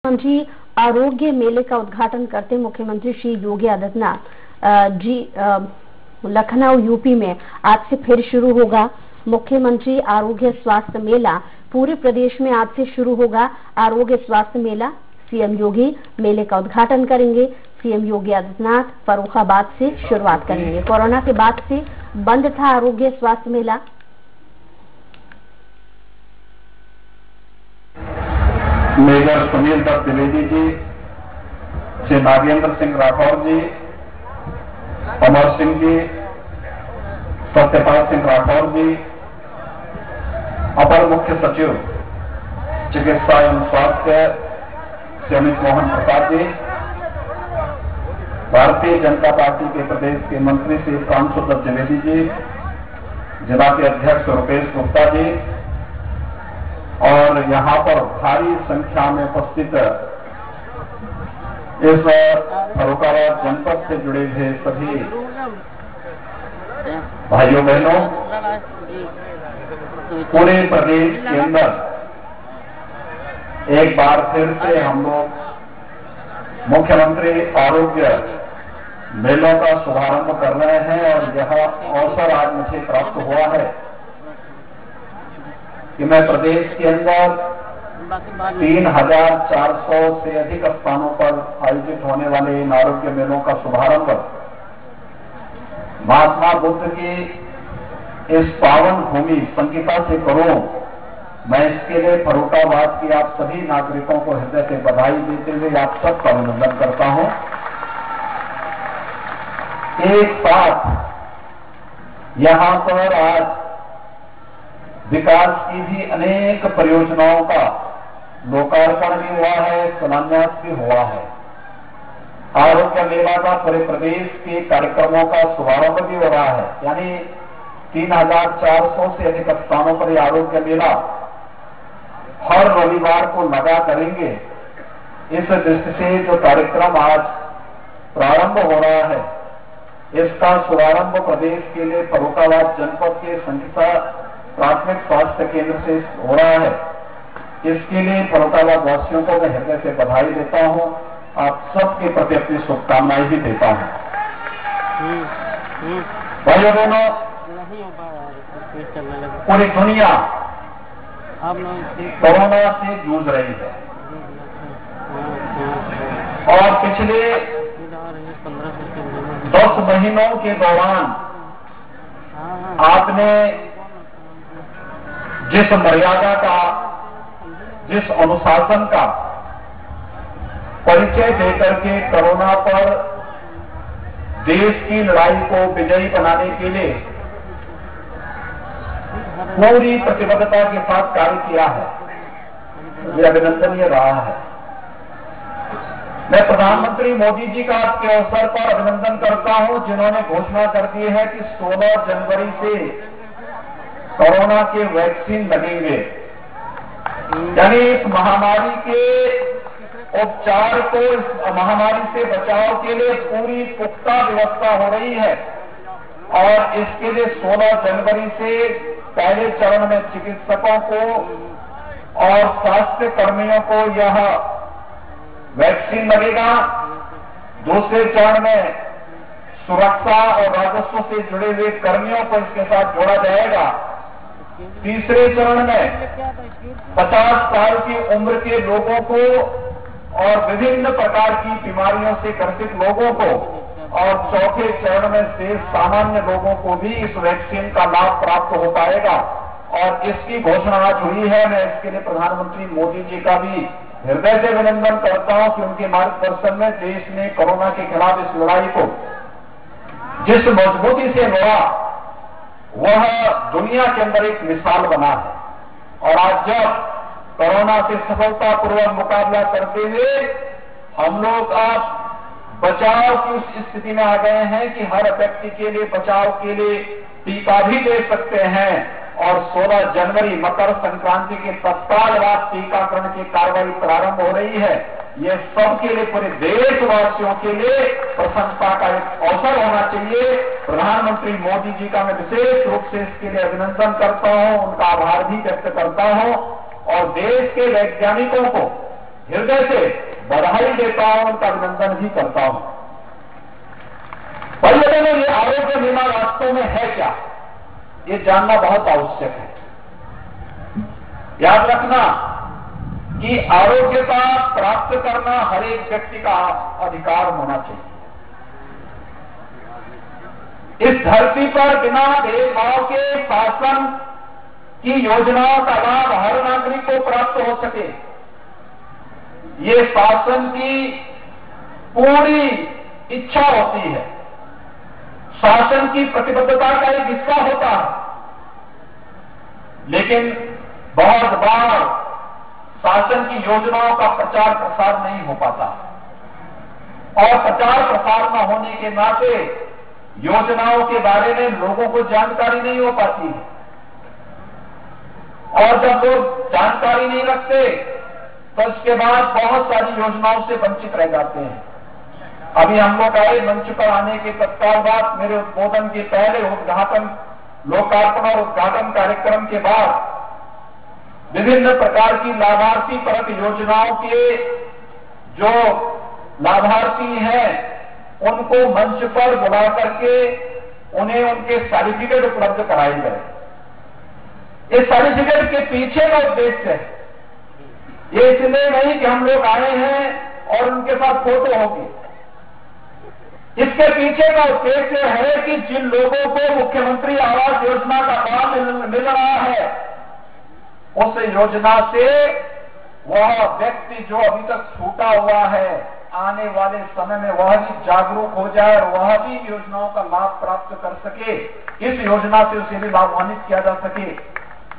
मुख्यमंत्री आरोग्य मेले का उद्घाटन करते मुख्यमंत्री श्री योगी आदित्यनाथ जी लखनऊ यूपी में आज से फिर शुरू होगा। मुख्यमंत्री आरोग्य स्वास्थ्य मेला पूरे प्रदेश में आज से शुरू होगा। आरोग्य स्वास्थ्य मेला सीएम योगी मेले का उद्घाटन करेंगे। सीएम योगी आदित्यनाथ फर्रुखाबाद से शुरुआत करेंगे। कोरोना के बाद से बंद था आरोग्य स्वास्थ्य मेला। मेजर सुनील दत्त द्विवेदी जी, श्री नागेंद्र सिंह राठौर जी, अमर सिंह जी, सत्यपाल सिंह राठौर जी, अपर मुख्य सचिव चिकित्सा एवं स्वास्थ्य श्री अमित मोहन प्रसाद जी, भारतीय जनता पार्टी के प्रदेश के मंत्री श्री कांशु दत्त द्विवेदी जी, जिला के अध्यक्ष रुपेश गुप्ता जी और यहाँ पर भारी संख्या में उपस्थित इस फर्रुखाबाद जनपद से जुड़े हुए सभी भाइयों बहनों, पूरे प्रदेश के अंदर एक बार फिर से हम लोग मुख्यमंत्री आरोग्य मेलों का शुभारंभ कर रहे हैं और यह अवसर आज मुझे प्राप्त हुआ है कि मैं प्रदेश के अंदर 3,400 से अधिक स्थानों पर आयोजित होने वाले इन आरोग्य मेलों का शुभारंभ महात्मा बुद्ध की इस पावन भूमि संकिता से करूं। मैं इसके लिए फर्रुखाबाद की आप सभी नागरिकों को हृदय से बधाई देते हुए आप सबका अभिनंदन करता हूं। एक साथ यहां पर आज विकास की भी अनेक परियोजनाओं का लोकार्पण भी हुआ है, शिलान्यास भी हुआ है। आरोग्य मेला का पूरे प्रदेश के कार्यक्रमों का शुभारंभ भी हो रहा है। यानी 3,400 से अधिक स्थानों पर यह आरोग्य मेला हर रविवार को लगा करेंगे। इस दृष्टि से जो कार्यक्रम आज प्रारंभ हो रहा है, इसका शुभारंभ प्रदेश के लिए फर्रुखाबाद जनपद के संकिता प्राथमिक स्वास्थ्य केंद्र से हो रहा है। इसके लिए फर्रुखाबाद वासियों को मैं हृदय से बधाई देता हूं। आप सबके प्रति अपनी शुभकामनाएं भी देता हूं। भाइयों बहनों, पूरी दुनिया कोरोना से जूझ रही है और पिछले 10 महीनों के दौरान आपने जिस मर्यादा का, जिस अनुशासन का परिचय देकर के कोरोना पर देश की लड़ाई को विजयी बनाने के लिए पूरी प्रतिबद्धता के साथ कार्य किया है, ये अभिनंदनीय रहा है। मैं प्रधानमंत्री मोदी जी का आज के अवसर पर अभिनंदन करता हूं, जिन्होंने घोषणा कर दी है कि 16 जनवरी से कोरोना के वैक्सीन लगेंगे। यानी इस महामारी के उपचार को, इस महामारी से बचाव के लिए पूरी पुख्ता व्यवस्था हो रही है और इसके लिए 16 जनवरी से पहले चरण में चिकित्सकों को और स्वास्थ्य कर्मियों को यह वैक्सीन लगेगा। दूसरे चरण में सुरक्षा और राजस्व से जुड़े हुए कर्मियों को इसके साथ जोड़ा जाएगा। तीसरे चरण में 50 साल की उम्र के लोगों को और विभिन्न प्रकार की बीमारियों से ग्रसित लोगों को और चौथे चरण में से सामान्य लोगों को भी इस वैक्सीन का लाभ प्राप्त हो पाएगा और इसकी घोषणा आज हुई है। मैं इसके लिए प्रधानमंत्री मोदी जी का भी हृदय से अभिनंदन करता हूं कि उनके मार्गदर्शन में देश ने कोरोना के खिलाफ इस लड़ाई को जिस मजबूती से लड़ा, वह दुनिया के अंदर एक मिसाल बना है। और आज जब कोरोना से सफलतापूर्वक मुकाबला करते हुए हम लोग अब बचाव की उस स्थिति में आ गए हैं कि हर व्यक्ति के लिए बचाव के लिए टीका भी दे सकते हैं और 16 जनवरी मकर संक्रांति के तत्काल बाद टीकाकरण की कार्रवाई प्रारंभ हो रही है। ये सबके लिए, पूरे देशवासियों के लिए प्रशंसा का एक अवसर होना चाहिए। प्रधानमंत्री मोदी जी का मैं विशेष रूप से इसके लिए अभिनंदन करता हूं, उनका आभार भी व्यक्त करता हूं और देश के वैज्ञानिकों को हृदय से बधाई देता हूं, उनका अभिनंदन भी करता हूं। पहले में ये आरोग्य बीमा वास्तव में है क्या, ये जानना बहुत आवश्यक है। याद रखना कि आरोग्यता प्राप्त करना हर एक व्यक्ति का अधिकार होना चाहिए। इस धरती पर बिना भेदभाव के शासन की योजनाओं का लाभ हर नागरिक को प्राप्त हो सके, ये शासन की पूरी इच्छा होती है, शासन की प्रतिबद्धता का एक हिस्सा होता है। लेकिन बहुत बार शासन की योजनाओं का प्रचार प्रसार नहीं हो पाता और प्रचार प्रसार न होने के नाते योजनाओं के बारे में लोगों को जानकारी नहीं हो पाती है और जब लोग जानकारी नहीं रखते तो इसके बाद बहुत सारी योजनाओं से वंचित रह जाते हैं। अभी हम लोग आए मंच पर आने के तत्काल बाद मेरे उद्बोधन के पहले उद्घाटन, लोकार्पण और उद्घाटन कार्यक्रम के बाद विभिन्न प्रकार की लाभार्थी परक योजनाओं के जो लाभार्थी हैं उनको मंच पर बुला करके उन्हें उनके सर्टिफिकेट उपलब्ध कराए गए। इस सर्टिफिकेट के पीछे का उद्देश्य है, ये इसलिए नहीं कि हम लोग आए हैं और उनके साथ फोटो होगी। इसके पीछे का उद्देश्य है कि जिन लोगों को मुख्यमंत्री आवास योजना का लाभ मिल रहा है, उस योजना से वह व्यक्ति जो अभी तक छूटा हुआ है, आने वाले समय में वह भी जागरूक हो जाए और वह भी योजनाओं का लाभ प्राप्त कर सके। इस योजना से उसे भी लाभान्वित किया जा सके।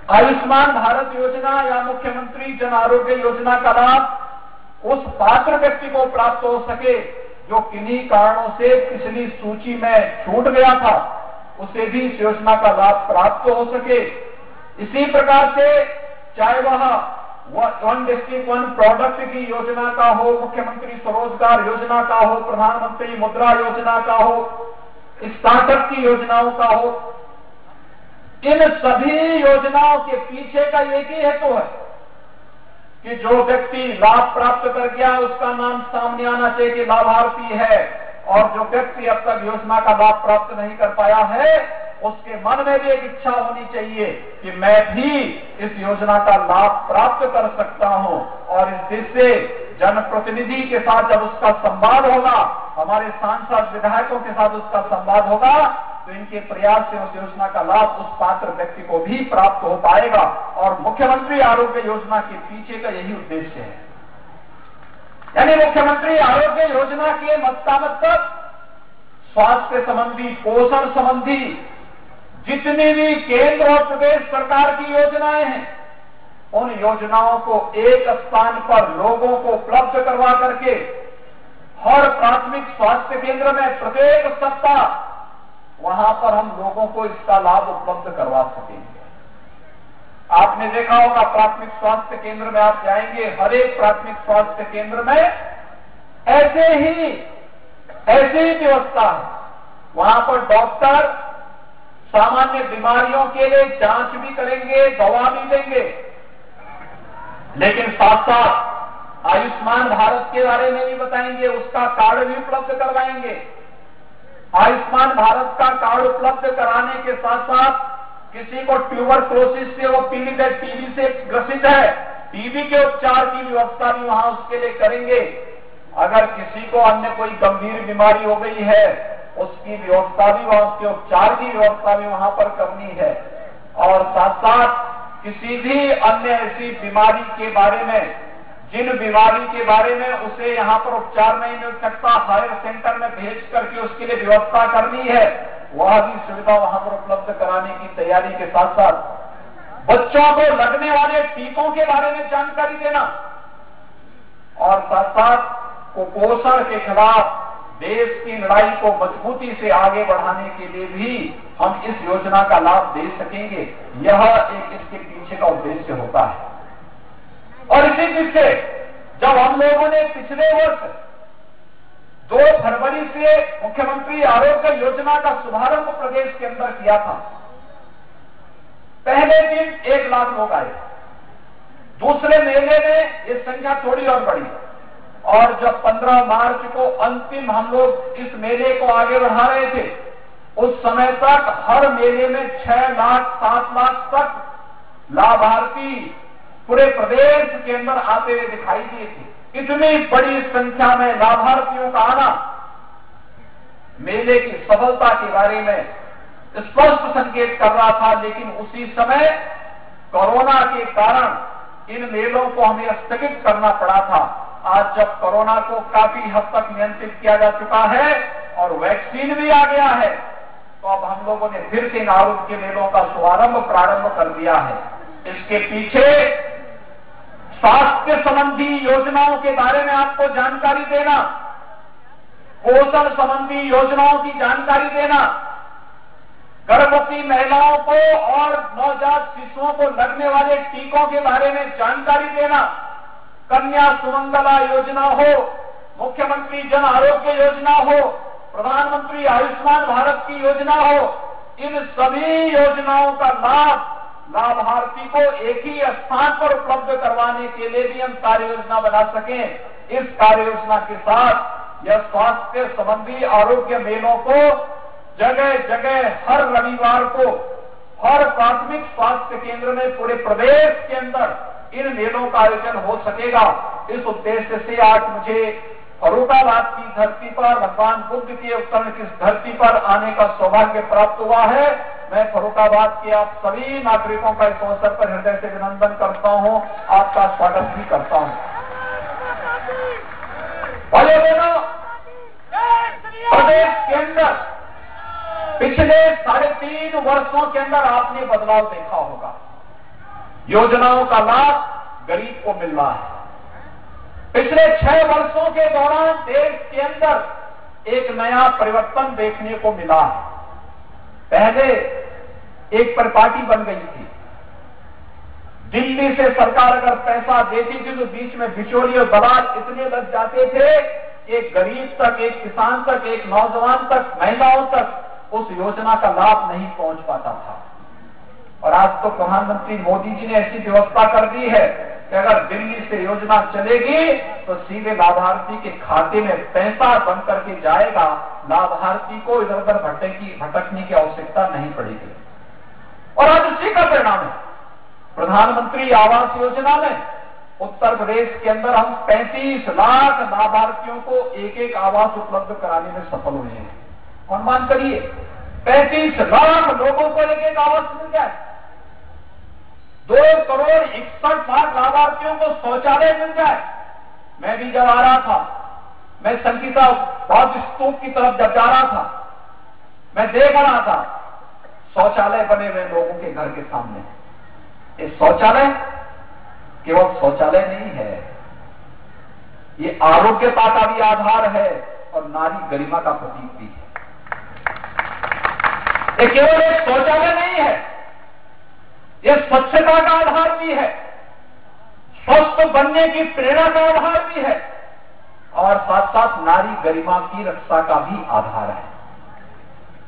आयुष्मान भारत योजना या मुख्यमंत्री जन आरोग्य योजना का लाभ उस पात्र व्यक्ति को प्राप्त हो सके जो किन्हीं कारणों से पिछली सूची में छूट गया था, उसे भी इस योजना का लाभ प्राप्त हो सके। इसी प्रकार से चाहे वह वन डिस्ट्रिक्ट वन प्रोडक्ट की योजना का हो, मुख्यमंत्री स्वरोजगार योजना का हो, प्रधानमंत्री मुद्रा योजना का हो, स्टार्टअप की योजनाओं का हो, इन सभी योजनाओं के पीछे का एक ही हेतु है कि जो व्यक्ति लाभ प्राप्त कर गया उसका नाम सामने आना चाहिए कि लाभार्थी है, और जो व्यक्ति अब तक योजना का लाभ प्राप्त नहीं कर पाया है उसके मन में भी एक इच्छा होनी चाहिए कि मैं भी इस योजना का लाभ प्राप्त कर सकता हूं। और इस दृष्टि से जनप्रतिनिधि के साथ जब उसका संवाद होगा, हमारे सांसद विधायकों के साथ उसका संवाद होगा, तो इनके प्रयास से उस योजना का लाभ उस पात्र व्यक्ति को भी प्राप्त हो पाएगा। और मुख्यमंत्री आरोग्य योजना के पीछे का यही उद्देश्य है। यानी मुख्यमंत्री आरोग्य योजना के मतलब स्वास्थ्य संबंधी, पोषण संबंधी जितनी भी केंद्र और प्रदेश सरकार की योजनाएं हैं, उन योजनाओं को एक स्थान पर लोगों को उपलब्ध करवा करके हर प्राथमिक स्वास्थ्य केंद्र में प्रत्येक सप्ताह वहां पर हम लोगों को इसका लाभ उपलब्ध करवा सकेंगे। आपने देखा होगा प्राथमिक स्वास्थ्य केंद्र में आप जाएंगे, हर एक प्राथमिक स्वास्थ्य केंद्र में ऐसे ही व्यवस्था है। वहां पर डॉक्टर सामान्य बीमारियों के लिए जांच भी करेंगे, दवा भी देंगे, लेकिन साथ साथ आयुष्मान भारत के बारे में भी बताएंगे, उसका कार्ड भी उपलब्ध करवाएंगे। आयुष्मान भारत का कार्ड उपलब्ध कराने के साथ साथ किसी को ट्यूबरक्लोसिस से वो पीड़ित है, टीबी से ग्रसित है, टीबी के उपचार की व्यवस्था भी वहां उसके लिए करेंगे। अगर किसी को अन्य कोई गंभीर बीमारी हो गई है, उसकी व्यवस्था भी वहां, उसके उपचार की व्यवस्था भी वहां पर करनी है। और साथ साथ किसी भी अन्य ऐसी बीमारी के बारे में, जिन बीमारी के बारे में उसे यहाँ पर उपचार नहीं मिल सकता, हायर सेंटर में भेज करके उसके लिए व्यवस्था करनी है, वह भी सुविधा वहां पर उपलब्ध कराने की तैयारी के साथ साथ बच्चों को लगने वाले टीकों के बारे में जानकारी देना और साथ साथ कुपोषण के खिलाफ देश की लड़ाई को मजबूती से आगे बढ़ाने के लिए भी हम इस योजना का लाभ दे सकेंगे। यह एक इसके पीछे का उद्देश्य होता है। और इसी पीछे जब हम लोगों ने पिछले वर्ष 2 फरवरी से मुख्यमंत्री आरोग्य योजना का शुभारंभ प्रदेश के अंदर किया था, पहले दिन 1 लाख लोग आए दूसरे मेले में ये संख्या थोड़ी और बढ़ी, और जब 15 मार्च को अंतिम हम लोग इस मेले को आगे बढ़ा रहे थे, उस समय तक हर मेले में 6 लाख 7 लाख तक लाभार्थी पूरे प्रदेश के अंदर आते हुए दिखाई दिए थे। इतनी बड़ी संख्या में लाभार्थियों का आना मेले की सफलता के बारे में स्पष्ट संकेत कर रहा था। लेकिन उसी समय कोरोना के कारण इन मेलों को हमें स्थगित करना पड़ा था। आज जब कोरोना को काफी हद तक नियंत्रित किया जा चुका है और वैक्सीन भी आ गया है, तो अब हम लोगों ने फिर से इन आरोग्य मेलों का प्रारंभ कर दिया है। इसके पीछे स्वास्थ्य संबंधी योजनाओं के बारे में आपको जानकारी देना, पोषण संबंधी योजनाओं की जानकारी देना, गर्भवती महिलाओं को और नवजात शिशुओं को लगने वाले टीकों के बारे में जानकारी देना, कन्या सुमंगला योजना हो, मुख्यमंत्री जन आरोग्य योजना हो, प्रधानमंत्री आयुष्मान भारत की योजना हो, इन सभी योजनाओं का लाभ लाभार्थी को एक ही स्थान पर उपलब्ध करवाने के लिए भी हम कार्य योजना बना सकें। इस कार्य योजना के साथ यह स्वास्थ्य संबंधी आरोग्य मेलों को जगह जगह हर रविवार को हर प्राथमिक स्वास्थ्य केंद्र में पूरे प्रदेश के अंदर इन मेलों का आयोजन हो सकेगा। इस उद्देश्य से आज मुझे फर्रुखाबाद की धरती पर, भगवान बुद्ध के उत्तरायण की धरती पर आने का सौभाग्य प्राप्त हुआ है। मैं फर्रुखाबाद के आप सभी नागरिकों का इस अवसर पर हृदय से अभिनंदन करता हूं, आपका स्वागत भी करता हूं। भाइयों बहनों, प्रदेश के अंदर पिछले 3.5 वर्षों के अंदर आपने बदलाव देखा होगा। योजनाओं का लाभ गरीब को मिल रहा है। पिछले 6 वर्षों के दौरान देश के अंदर एक नया परिवर्तन देखने को मिला है। पहले एक परिपाटी बन गई थी। दिल्ली से सरकार अगर पैसा देती थी तो बीच में बिचौलिए और दलाल इतने लग जाते थे, एक गरीब तक, एक किसान तक, एक नौजवान तक, महिलाओं तक उस योजना का लाभ नहीं पहुंच पाता था। और आज तो प्रधानमंत्री मोदी जी ने ऐसी व्यवस्था कर दी है कि अगर दिल्ली से योजना चलेगी तो सीधे लाभार्थी के खाते में पैसा बन करके जाएगा। लाभार्थी को इधर उधर भटकने की आवश्यकता नहीं पड़ेगी। और आज उसी का परिणाम है प्रधानमंत्री आवास योजना में उत्तर प्रदेश के अंदर हम 35 लाख लाभार्थियों को एक आवास उपलब्ध कराने में सफल हुए हैं। अनुमान करिए 35 लाख लोगों को एक आवास मिल जाए। 2 करोड़ 61 लाख लाभार्थियों को शौचालय मिल जाए। मैं भी जब आ रहा था, मैं संगीता बौद्ध स्तूप की तरफ जब जा रहा था, मैं देख रहा था शौचालय बने हुए लोगों के घर के सामने। ये शौचालय केवल शौचालय नहीं है, ये आरोग्यता का भी आधार है और नारी गरिमा का प्रतीक भी है। ये केवल एक शौचालय नहीं है, ये स्वच्छता का आधार भी है, स्वस्थ बनने की प्रेरणा का आधार भी है और साथ साथ नारी गरिमा की रक्षा का भी आधार है।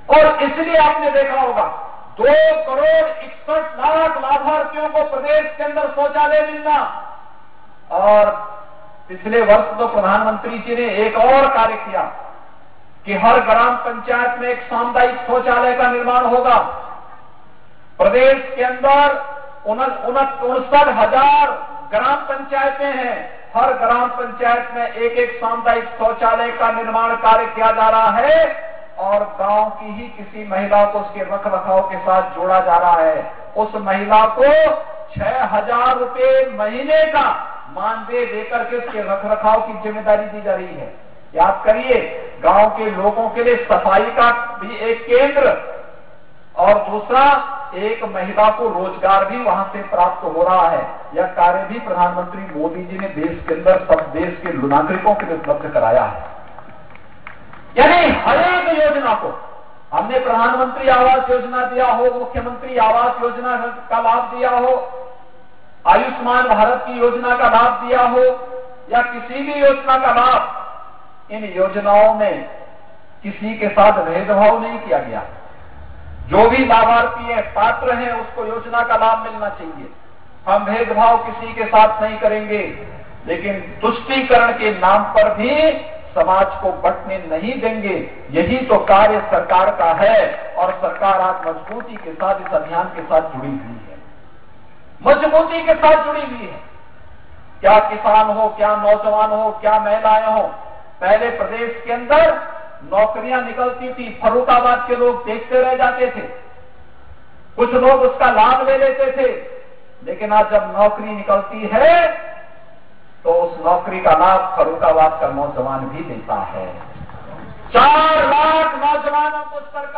और इसलिए आपने देखा होगा 2 करोड़ 61 लाख लाभार्थियों को प्रदेश के अंदर शौचालय मिलना। और पिछले वर्ष तो प्रधानमंत्री जी ने एक और कार्य किया कि हर ग्राम पंचायत में एक सामुदायिक शौचालय का निर्माण होगा। प्रदेश के अंदर 59,000 ग्राम पंचायतें हैं। हर ग्राम पंचायत में एक सामुदायिक शौचालय का निर्माण कार्य किया जा रहा है और गांव की ही किसी महिला को उसके रख रखाव के साथ जोड़ा जा रहा है। उस महिला को 6,000 रुपए महीने का मानदेय देकर के उसके रख रखाव की जिम्मेदारी दी जा रही है। याद करिए, गांव के लोगों के लिए सफाई का भी एक केंद्र और दूसरा एक महिला को रोजगार भी वहां से प्राप्त हो रहा है। यह कार्य भी प्रधानमंत्री मोदी जी ने देश के अंदर सब देश के नागरिकों के लिए उपलब्ध कराया है। यानी हर एक योजना को हमने प्रधानमंत्री आवास योजना दिया हो, मुख्यमंत्री आवास योजना का लाभ दिया हो, आयुष्मान भारत की योजना का लाभ दिया हो या किसी भी योजना का लाभ, इन योजनाओं में किसी के साथ भेदभाव नहीं किया गया। जो भी लाभार्थी है, पात्र हैं, उसको योजना का लाभ मिलना चाहिए। हम भेदभाव किसी के साथ नहीं करेंगे, लेकिन तुष्टीकरण के नाम पर भी समाज को बंटने नहीं देंगे। यही तो कार्य सरकार का है और सरकार आज मजबूती के साथ इस अभियान के साथ जुड़ी हुई है, मजबूती के साथ जुड़ी हुई है। क्या किसान हो, क्या नौजवान हो, क्या महिलाएं हो, पहले प्रदेश के अंदर नौकरियां निकलती थी, फर्रुखाबाद के लोग देखते रह जाते थे, कुछ लोग उसका लाभ ले लेते थे, लेकिन आज जब नौकरी निकलती है तो उस नौकरी का लाभ फर्रुखाबाद का नौजवान भी देता है। 4 लाख नौजवानों को सरकार